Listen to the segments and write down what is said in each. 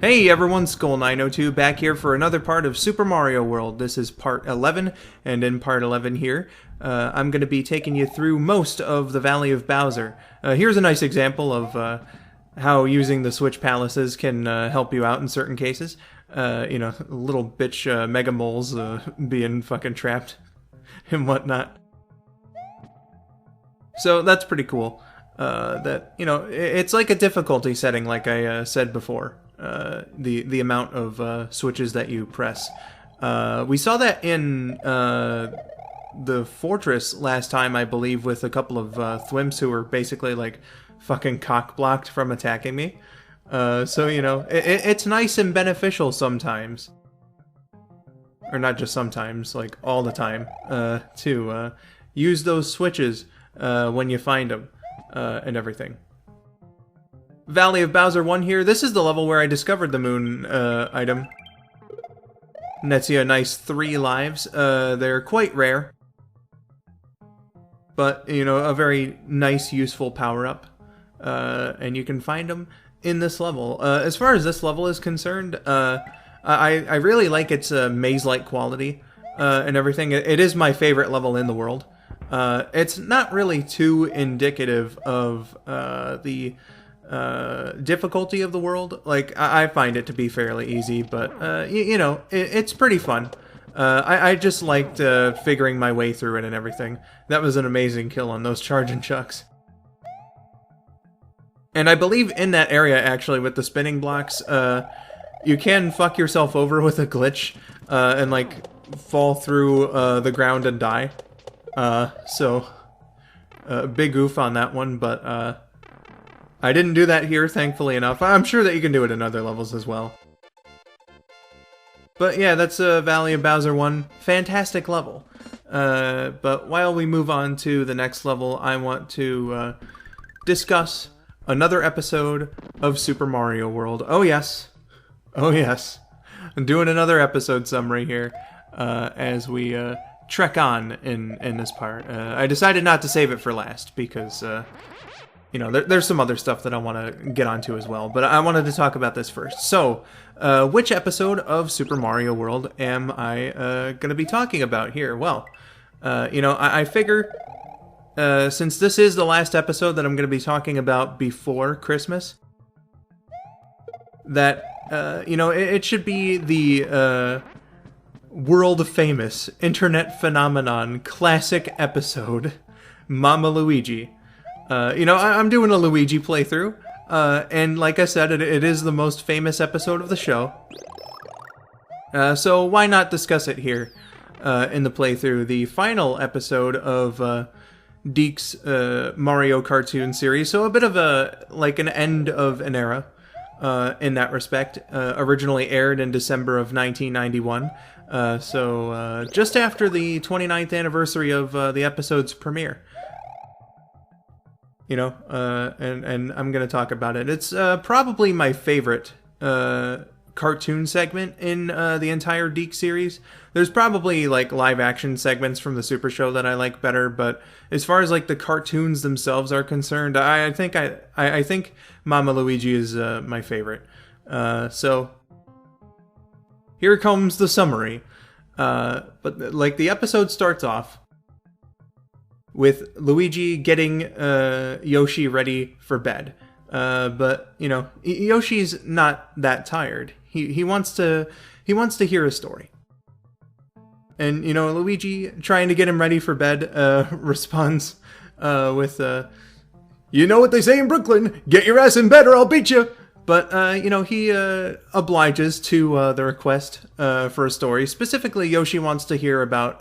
Hey everyone, Skull902 back here for another part of Super Mario World. This is part 11, and in part 11 here, I'm going to be taking you through most of the Valley of Bowser. Here's a nice example of how using the Switch Palaces can help you out in certain cases. Little bitch Mega Moles being fucking trapped and whatnot. So that's pretty cool. It's like a difficulty setting, like I said before. The amount of switches that you press. We saw that in the fortress last time, I believe, with a couple of thwimps who were basically like fucking cock-blocked from attacking me. It's nice and beneficial sometimes. Or not just sometimes, like all the time, to use those switches when you find them and everything. Valley of Bowser 1 here. This is the level where I discovered the moon item. Nets you a nice 3 lives. They're quite rare. But, a very nice, useful power-up. And you can find them in this level. As far as this level is concerned, I really like its maze-like quality and everything. It is my favorite level in the world. It's not really too indicative of the difficulty of the world. Like, I find it to be fairly easy, but it's pretty fun. I just liked figuring my way through it and everything. That was an amazing kill on those charging chucks. And I believe in that area, actually, with the spinning blocks, you can fuck yourself over with a glitch and like fall through the ground and die. Big oof on that one, but I didn't do that here, thankfully enough. I'm sure that you can do it in other levels as well. But yeah, that's Valley of Bowser 1. Fantastic level. But while we move on to the next level, I want to discuss another episode of Super Mario World. Oh yes. Oh yes. I'm doing another episode summary here as we trek on in this part. I decided not to save it for last because... there's some other stuff that I want to get onto as well, but I wanted to talk about this first. So, which episode of Super Mario World am I going to be talking about here? Well, I figure, since this is the last episode that I'm going to be talking about before Christmas, that, it should be the world-famous, internet phenomenon, classic episode, Mama Luigi. I'm doing a Luigi playthrough, and like I said, it is the most famous episode of the show. So why not discuss it here in the playthrough, the final episode of Deke's Mario cartoon series. So a bit of an end of an era in that respect. Originally aired in December of 1991, just after the 29th anniversary of the episode's premiere. And I'm going to talk about it. It's probably my favorite cartoon segment in the entire Deke series. There's probably like live action segments from the Super Show that I like better, but as far as like the cartoons themselves are concerned, I think Mama Luigi is my favorite. So here comes the summary. But like the episode starts off with Luigi getting Yoshi ready for bed. But Yoshi's not that tired. He wants to hear a story. And Luigi, trying to get him ready for bed, responds with you know what they say in Brooklyn, get your ass in bed or I'll beat you. But he obliges to the request for a story. Specifically, Yoshi wants to hear about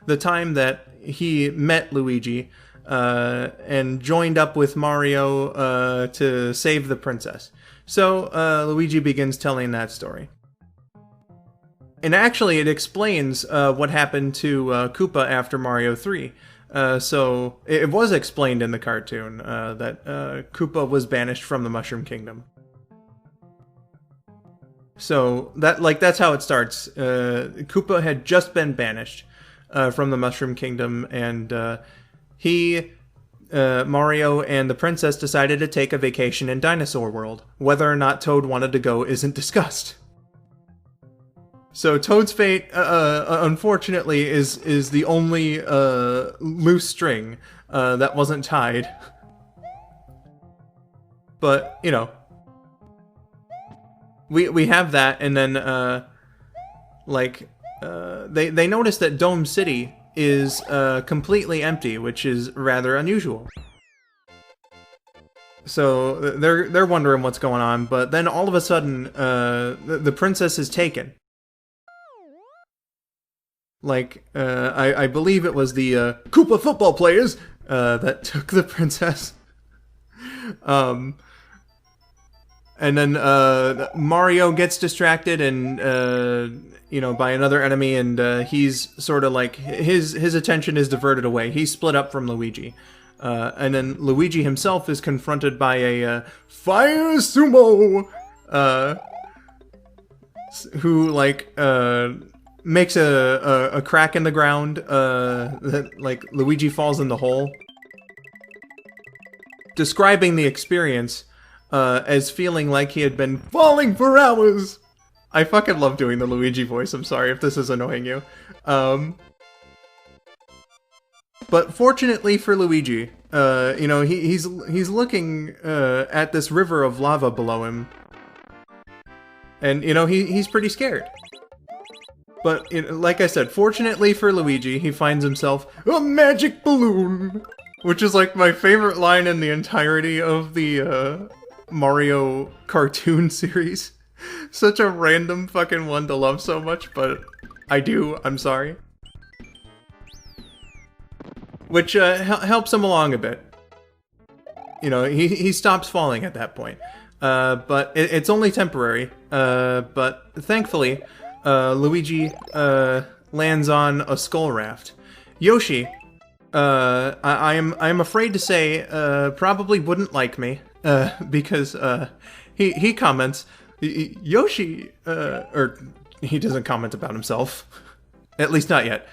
the time that he met Luigi and joined up with Mario to save the princess. So Luigi begins telling that story. And actually it explains what happened to Koopa after Mario 3. So it was explained in the cartoon that Koopa was banished from the Mushroom Kingdom. So that's how it starts. Koopa had just been banished from the Mushroom Kingdom, and he Mario and the princess decided to take a vacation in Dinosaur World. Whether or not Toad wanted to go isn't discussed. So Toad's fate, unfortunately, is the only loose string that wasn't tied. But, you know, we have that, and then they notice that Dome City is completely empty, which is rather unusual. So they're wondering what's going on, but then all of a sudden, the princess is taken. I believe it was the Koopa football players that took the princess. And then Mario gets distracted and by another enemy, and he's sort of like his attention is diverted away. He's split up from Luigi. And then Luigi himself is confronted by a fire sumo who makes a crack in the ground that Luigi falls in the hole, describing the experience as feeling like he had been falling for hours. I fucking love doing the Luigi voice. I'm sorry if this is annoying you. But fortunately for Luigi, he's looking at this river of lava below him, and he's pretty scared. But like I said, fortunately for Luigi, he finds himself a magic balloon, which is like my favorite line in the entirety of the Mario cartoon series. Such a random fucking one to love so much, but I do. I'm sorry. Which helps him along a bit. He stops falling at that point. But it's only temporary. But thankfully, Luigi lands on a skull raft. Yoshi, I'm afraid to say, probably wouldn't like me, because he comments, Yoshi, or he doesn't comment about himself, at least not yet.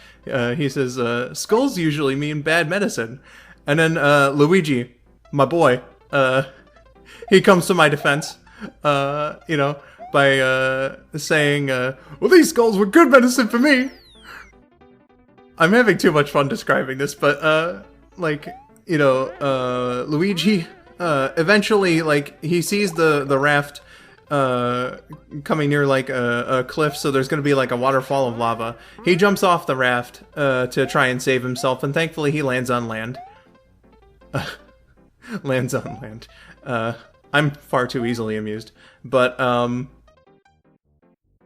He says, skulls usually mean bad medicine. And then Luigi, my boy, he comes to my defense, by saying, well, these skulls were good medicine for me. I'm having too much fun describing this, but, Luigi, eventually, he sees the raft, coming near, a cliff, so there's gonna be, a waterfall of lava. He jumps off the raft, to try and save himself, and thankfully he lands on land. Lands on land. I'm far too easily amused. But,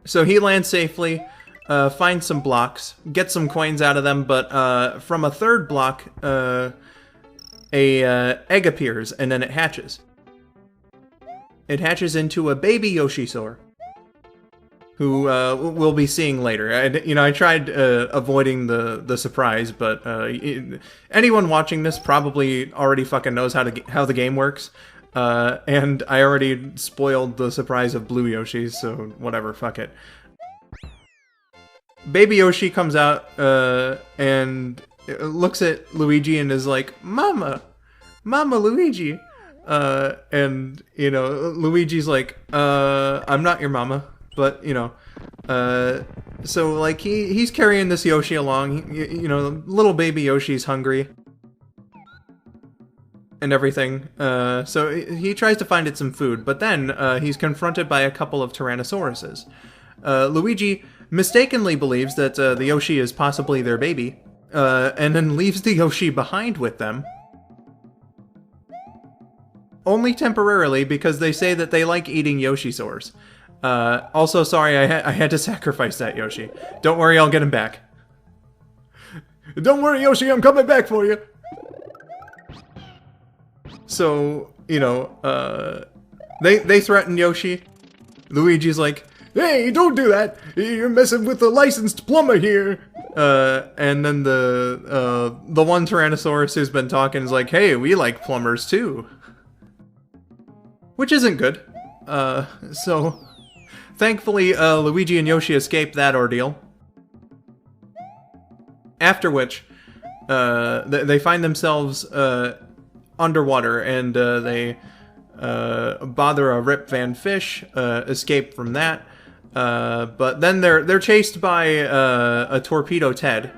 so he lands safely, finds some blocks, gets some coins out of them, but from a third block, a egg appears, and then it hatches. It hatches into a baby Yoshisaur, who we'll be seeing later. I tried avoiding the surprise, but anyone watching this probably already fucking knows how the game works. And I already spoiled the surprise of Blue Yoshi, so whatever, fuck it. Baby Yoshi comes out, and looks at Luigi and is like, Mama Luigi. And, Luigi's like, I'm not your mama, but, so, he's carrying this Yoshi along, little baby Yoshi's hungry. And everything, so he tries to find it some food, but then he's confronted by a couple of Tyrannosauruses. Luigi mistakenly believes that the Yoshi is possibly their baby, and then leaves the Yoshi behind with them. Only temporarily, because they say that they like eating Yoshisaurs. Also, sorry, I had to sacrifice that Yoshi. Don't worry, I'll get him back. Don't worry, Yoshi, I'm coming back for you! So, they threaten Yoshi. Luigi's like, hey, don't do that! You're messing with the licensed plumber here! And then the one Tyrannosaurus who's been talking is like, hey, we like plumbers too. Which isn't good. So, thankfully, Luigi and Yoshi escape that ordeal. After which, they find themselves, underwater, and they bother a Rip Van Fish, escape from that. But then they're chased by a Torpedo Ted.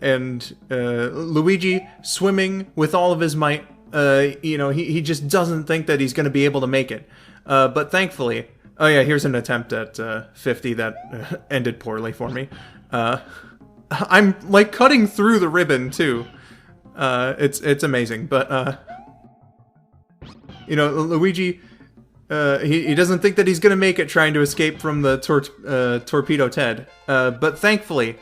And Luigi, swimming with all of his might, he just doesn't think that he's going to be able to make it. But thankfully... Oh yeah, here's an attempt at 50 that ended poorly for me. I'm, like, cutting through the ribbon, too. It's amazing, but, Luigi... he doesn't think that he's going to make it trying to escape from the Torpedo Ted. But thankfully...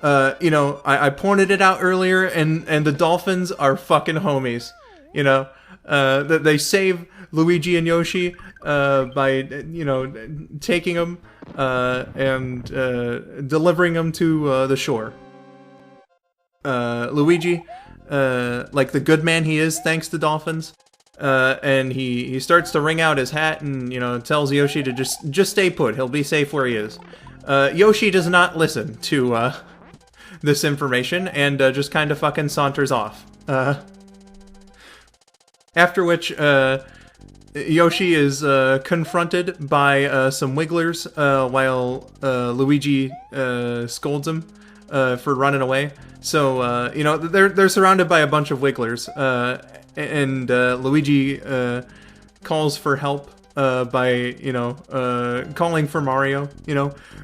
I pointed it out earlier, and the dolphins are fucking homies. They save Luigi and Yoshi by, taking them and delivering them to the shore. Luigi, like the good man he is, thanks to dolphins, and he starts to wring out his hat and, tells Yoshi to just stay put. He'll be safe where he is. Yoshi does not listen to this information and just kind of fucking saunters off. After which, Yoshi is confronted by some wigglers while Luigi scolds him for running away. So, they're surrounded by a bunch of wigglers, and Luigi calls for help by, calling for Mario.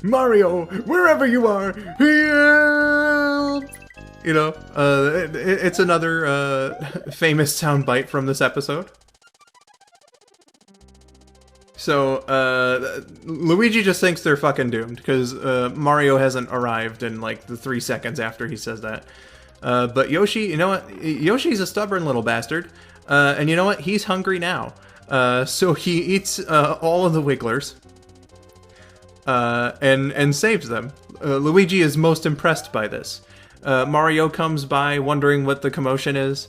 Mario, wherever you are, help! It's another famous soundbite from this episode. So, Luigi just thinks they're fucking doomed, because Mario hasn't arrived in, like, the 3 seconds after he says that. But Yoshi, you know what? Yoshi's a stubborn little bastard, and you know what? He's hungry now. So he eats all of the wigglers, and saves them. Luigi is most impressed by this. Mario comes by, wondering what the commotion is,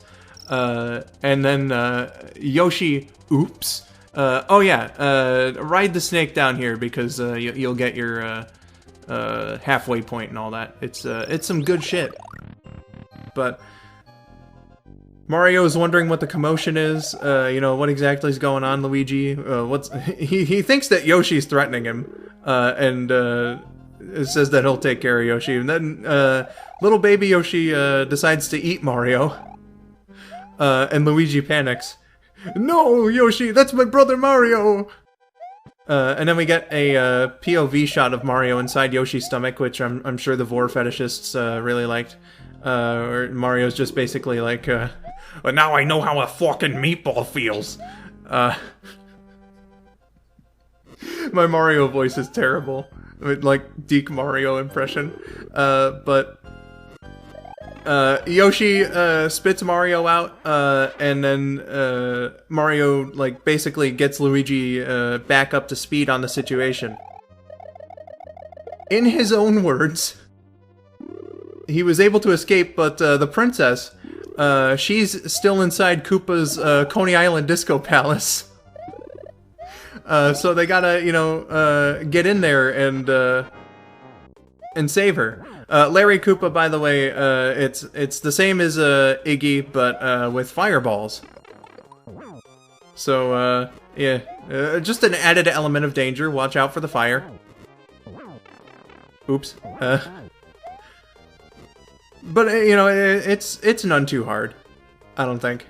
and then Yoshi, oops. Ride the snake down here because you'll get your halfway point and all that. It's some good shit. But Mario's wondering what the commotion is. What exactly is going on, Luigi? He thinks that Yoshi's threatening him, and says that he'll take care of Yoshi. And then little baby Yoshi decides to eat Mario, and Luigi panics. No, Yoshi, that's my brother Mario! And then we get a POV shot of Mario inside Yoshi's stomach, which I'm sure the vor fetishists really liked. Or Mario's just basically like, well, now I know how a fucking meatball feels. My Mario voice is terrible. Like, Deke Mario impression. But Yoshi spits Mario out, and then Mario, like, basically gets Luigi back up to speed on the situation. In his own words, he was able to escape, but the princess, she's still inside Koopa's Coney Island Disco Palace. So they gotta, get in there and save her. Larry Koopa, by the way, it's the same as Iggy, but with fireballs. So, just an added element of danger. Watch out for the fire. Oops. But, it's none too hard. I don't think.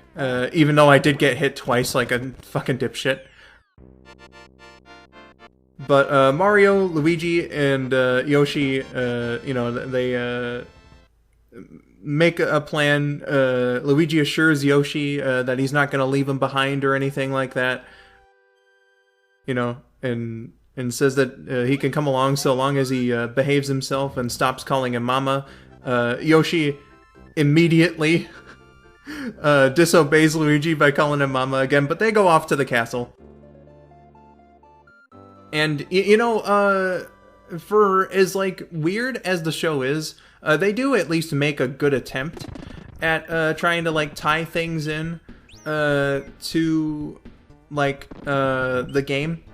Even though I did get hit twice like a fucking dipshit. But Mario, Luigi, and Yoshi, they make a plan. Luigi assures Yoshi that he's not going to leave him behind or anything like that. And says that he can come along so long as he behaves himself and stops calling him Mama. Yoshi immediately disobeys Luigi by calling him Mama again, but they go off to the castle. And, for as, like, weird as the show is, they do at least make a good attempt at trying to, like, tie things in to, like, the game.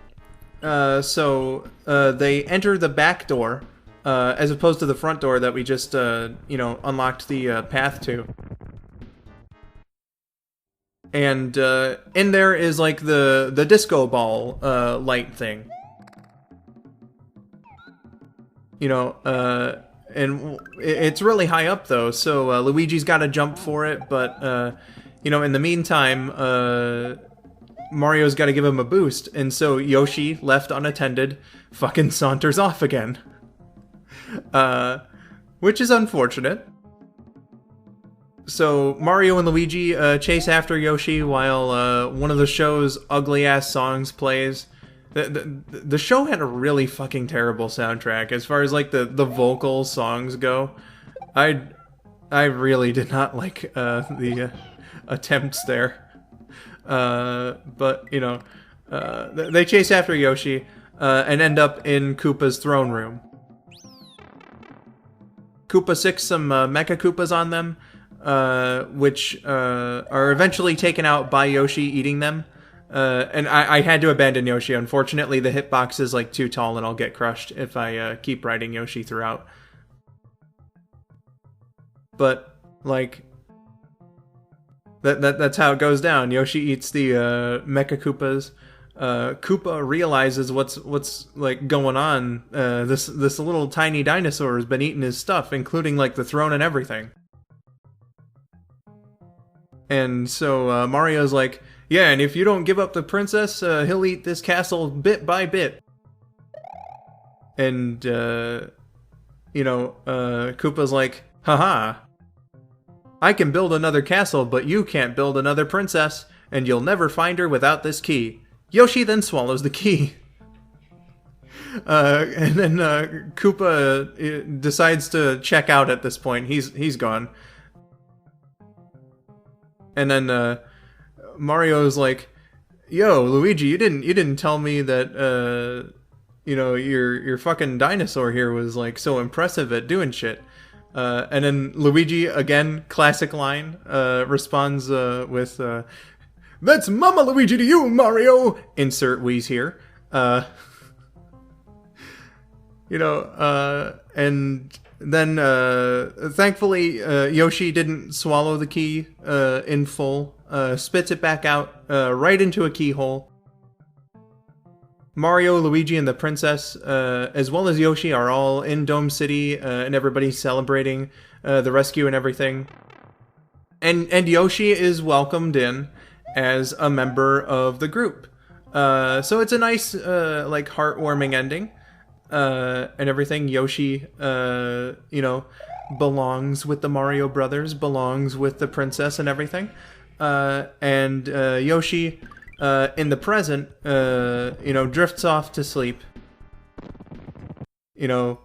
So they enter the back door, as opposed to the front door that we just, unlocked the path to. And in there is like the disco ball light thing. You know, and it's really high up though, so Luigi's got to jump for it, but you know, in the meantime, Mario's got to give him a boost, and so Yoshi, left unattended, fucking saunters off again. Which is unfortunate. So Mario and Luigi chase after Yoshi while one of the show's ugly-ass songs plays. The show had a really fucking terrible soundtrack as far as like the vocal songs go. I really did not like the attempts there. But you know, they chase after Yoshi and end up in Koopa's throne room. Koopa sicks some Mecha Koopas on them, which are eventually taken out by Yoshi eating them. And I had to abandon Yoshi. Unfortunately, the hitbox is like too tall and I'll get crushed if I keep riding Yoshi throughout. But like that's how it goes down. Yoshi eats the Mecha Koopas. Koopa realizes what's like going on. This little tiny dinosaur has been eating his stuff, including like the throne and everything. And so Mario's like, yeah, and if you don't give up the princess, he'll eat this castle bit by bit. And, you know, Koopa's like, haha, I can build another castle, but you can't build another princess, and you'll never find her without this key. Yoshi then swallows the key. And then Koopa decides to check out at this point. He's gone. And then Mario's like, "Yo, Luigi, you didn't tell me that you know, your fucking dinosaur here was like so impressive at doing shit." And then Luigi, again, classic line, responds with, "That's Mama Luigi to you, Mario!" Insert wheeze here. You know, and then, thankfully, Yoshi didn't swallow the key in full, spits it back out, right into a keyhole. Mario, Luigi, and the princess, as well as Yoshi, are all in Dome City, and everybody's celebrating the rescue and everything. And Yoshi is welcomed in as a member of the group. So it's a nice, like, heartwarming ending. And everything. Yoshi, you know, belongs with the Mario Brothers, belongs with the princess and everything. And Yoshi, in the present, you know, drifts off to sleep. You know,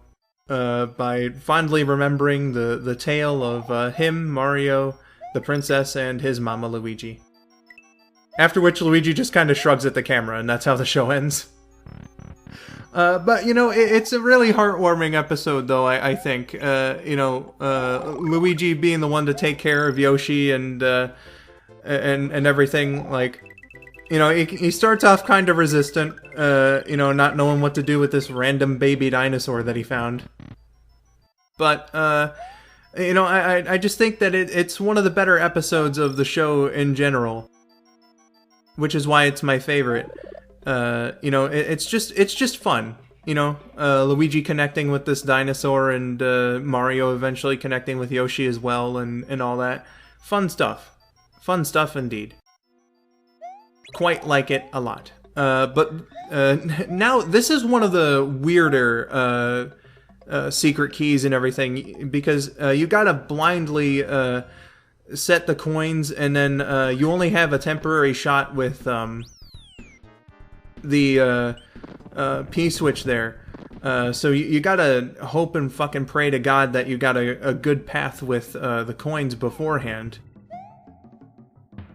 by fondly remembering the tale of him, Mario, the princess, and his mama Luigi. After which Luigi just kind of shrugs at the camera, and that's how the show ends. But, you know, it's a really heartwarming episode, though, I think. You know, Luigi being the one to take care of Yoshi and everything, like, you know, he starts off kind of resistant, you know, not knowing what to do with this random baby dinosaur that he found. But, you know, I just think that it's one of the better episodes of the show in general, which is why it's my favorite. You know, it's just fun, you know, Luigi connecting with this dinosaur and Mario eventually connecting with Yoshi as well and all that. Fun stuff indeed. Quite like it a lot. But now this is one of the weirder secret keys and everything, because you gotta blindly set the coins, and then you only have a temporary shot with the P-switch there. So you gotta hope and fucking pray to God that you got a good path with the coins beforehand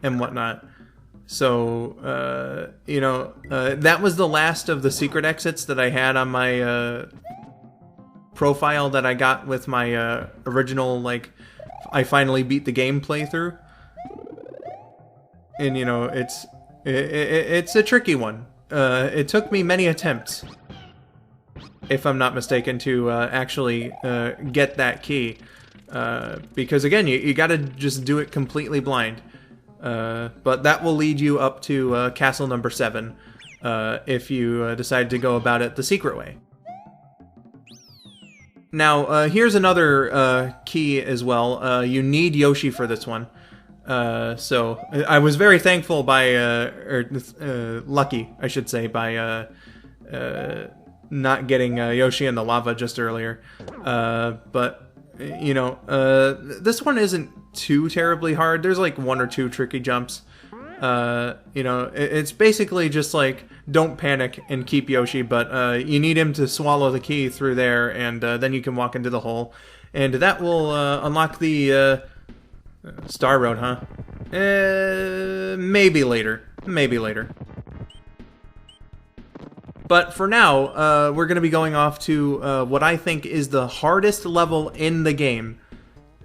and whatnot. So, you know, that was the last of the secret exits that I had on my profile that I got with my original, like, I finally beat the game playthrough. And, you know, it's a tricky one. It took me many attempts, if I'm not mistaken, to actually get that key. Because, again, you gotta just do it completely blind. But that will lead you up to castle number 7 if you decide to go about it the secret way. Now, here's another key as well. You need Yoshi for this one. So I was very thankful lucky, I should say, by not getting Yoshi in the lava just earlier. But, you know, this one isn't too terribly hard. There's like 1 or 2 tricky jumps. You know, it's basically just like, don't panic and keep Yoshi, but you need him to swallow the key through there, and then you can walk into the hole. And that will unlock the Star Road, huh? Maybe later. Maybe later. But for now, we're going to be going off to what I think is the hardest level in the game.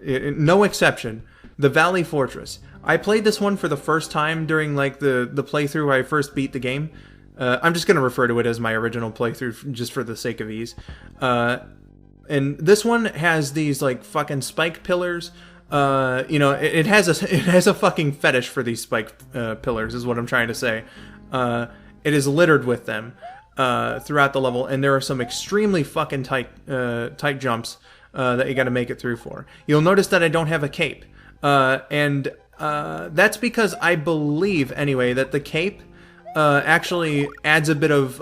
No exception. The Valley Fortress. I played this one for the first time during like the playthrough where I first beat the game. I'm just going to refer to it as my original playthrough just for the sake of ease. And this one has these like fucking spike pillars. You know, it has a fucking fetish for these spike pillars is what I'm trying to say. It is littered with them throughout the level, and there are some extremely fucking tight jumps that you got to make it through for. You'll notice that I don't have a cape, and that's because I believe anyway that the cape actually adds a bit of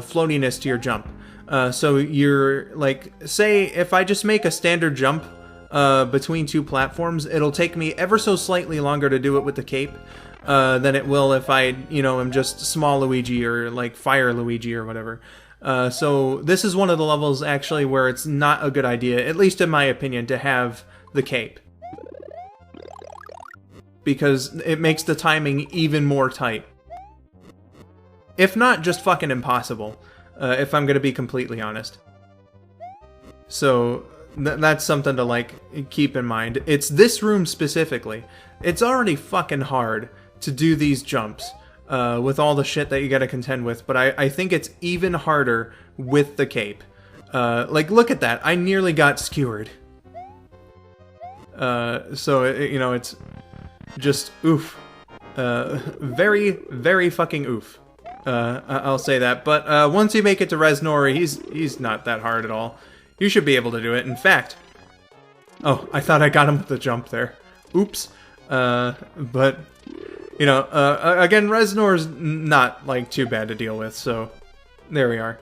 floatiness to your jump. So you're like, say if I just make a standard jump between 2 platforms, it'll take me ever so slightly longer to do it with the cape than it will if I, you know, am just small Luigi or like fire Luigi or whatever. So this is one of the levels actually where it's not a good idea, at least in my opinion, to have the cape. Because it makes the timing even more tight. If not just fucking impossible, if I'm going to be completely honest. So that's something to like keep in mind. It's this room specifically. It's already fucking hard to do these jumps with all the shit that you got to contend with, but I think it's even harder with the cape. Like, look at that. I nearly got skewered. So, you know, it's just oof. Very, very fucking oof. I'll say that. But once you make it to Reznor, he's not that hard at all. You should be able to do it. In fact... Oh, I thought I got him with the jump there. Oops. But, you know, again, Reznor's not, like, too bad to deal with, so... There we are.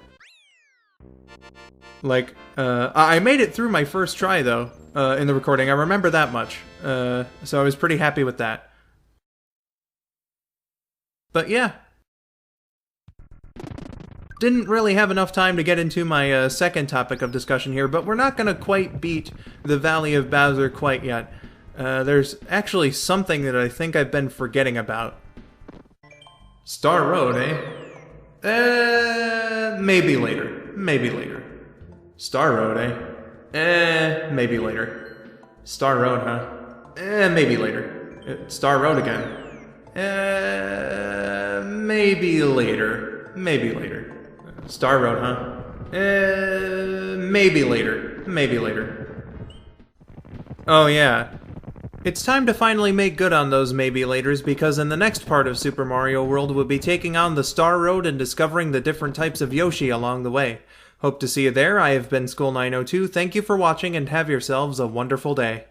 Like, I made it through my first try, though, in the recording. I remember that much. So I was pretty happy with that. But, yeah. Didn't really have enough time to get into my second topic of discussion here, but we're not going to quite beat the Valley of Bowser quite yet. There's actually something that I think I've been forgetting about. Star Road, eh? Maybe later. Maybe later. Star Road, eh? Maybe later. Star Road, huh? Maybe later. Star Road again. Maybe later. Maybe later. Star Road, huh? Maybe later. Maybe later. Oh yeah. It's time to finally make good on those maybe laters, because in the next part of Super Mario World we'll be taking on the Star Road and discovering the different types of Yoshi along the way. Hope to see you there. I have been Skull902. Thank you for watching and have yourselves a wonderful day.